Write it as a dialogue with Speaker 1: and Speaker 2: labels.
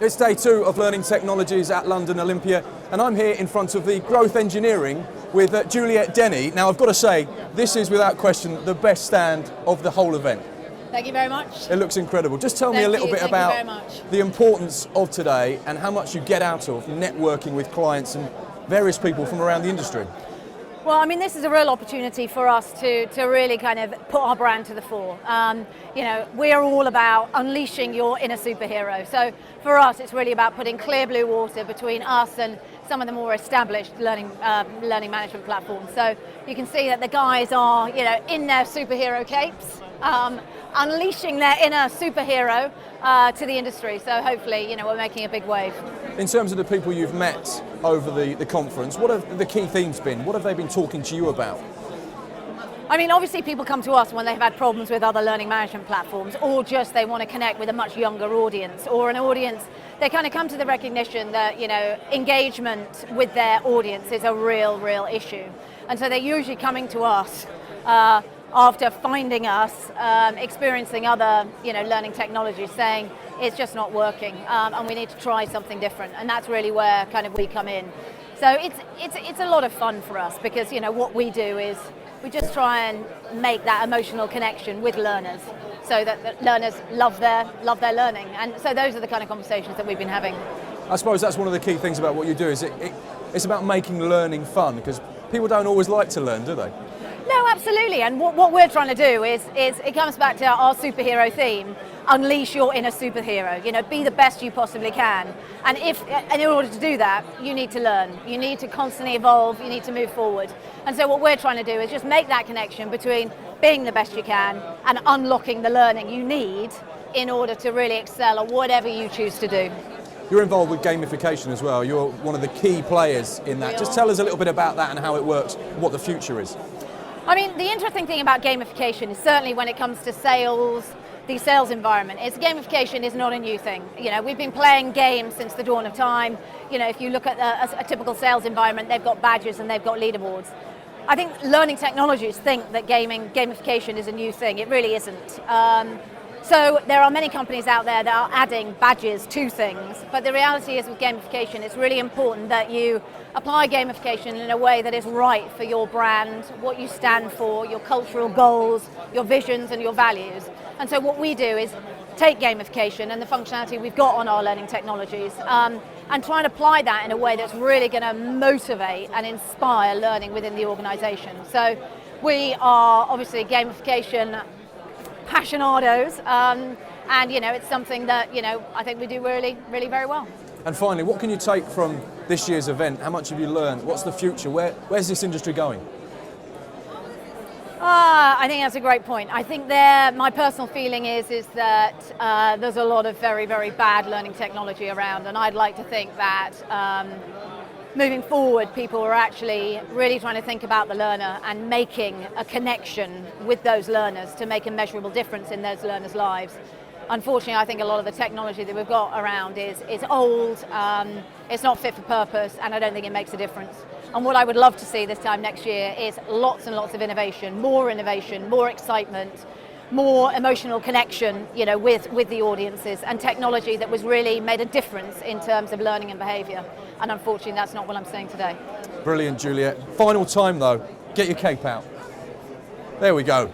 Speaker 1: It's day 2 of Learning Technologies at London Olympia, and I'm here in front of the Growth Engineering with Juliette Denny. Now, I've got to say, this is without question the best stand of the whole event.
Speaker 2: Thank you very much.
Speaker 1: It looks incredible. Just tell me a little bit about the importance of today and how much you get out of networking with clients and various people from around the industry.
Speaker 2: Well, I mean, this is a real opportunity for us to really kind of put our brand to the fore. We're all about unleashing your inner superhero. So for us, it's really about putting clear blue water between us and some of the more established learning management platforms. So you can see that the guys are, in their superhero capes, unleashing their inner superhero to the industry. So hopefully, we're making a big wave.
Speaker 1: In terms of the people you've met over the conference, what have the key themes been? What have they been talking to you about?
Speaker 2: I mean, obviously people come to us when they've had problems with other learning management platforms, or just they want to connect with a much younger audience, or an audience, they kind of come to the recognition that, engagement with their audience is a real issue. And so they're usually coming to us after finding us, experiencing other, learning technologies, saying it's just not working, and we need to try something different. And that's really where kind of we come in. So it's a lot of fun for us because, what we do is we just try and make that emotional connection with learners, so that learners love their learning. And so those are the kind of conversations that we've been having.
Speaker 1: I suppose that's one of the key things about what you do, is it's about making learning fun, because people don't always like to learn, do they?
Speaker 2: No, absolutely. And what we're trying to do is it comes back to our superhero theme: unleash your inner superhero. Be the best you possibly can. And in order to do that, you need to learn. You need to constantly evolve. You need to move forward. And so what we're trying to do is just make that connection between being the best you can and unlocking the learning you need in order to really excel at whatever you choose to do.
Speaker 1: You're involved with gamification as well. You're one of the key players in that. Just tell us a little bit about that and how it works, what the future is.
Speaker 2: I mean, the interesting thing about gamification is certainly when it comes to sales, the sales environment, is gamification is not a new thing. We've been playing games since the dawn of time. If you look at a typical sales environment, they've got badges and they've got leaderboards. I think learning technologies think that gamification is a new thing. It really isn't. So there are many companies out there that are adding badges to things, but the reality is with gamification, it's really important that you apply gamification in a way that is right for your brand, what you stand for, your cultural goals, your visions and your values. And so what we do is take gamification and the functionality we've got on our learning technologies and try and apply that in a way that's really going to motivate and inspire learning within the organization. So we are obviously gamification passionados, and it's something that I think we do really very well.
Speaker 1: And finally, what can you take from this year's event? How much have you learned? What's the future? Where's this industry going?
Speaker 2: I think that's a great point. I think my personal feeling is that there's a lot of very bad learning technology around, and I'd like to think that moving forward, people are actually really trying to think about the learner and making a connection with those learners to make a measurable difference in those learners' lives. Unfortunately, I think a lot of the technology that we've got around is old, it's not fit for purpose, and I don't think it makes a difference. And what I would love to see this time next year is lots and lots of innovation, more excitement, more emotional connection, with the audiences, and technology that was really made a difference in terms of learning and behaviour. And unfortunately, that's not what I'm seeing today.
Speaker 1: Brilliant, Juliette. Final time though, get your cape out. There we go.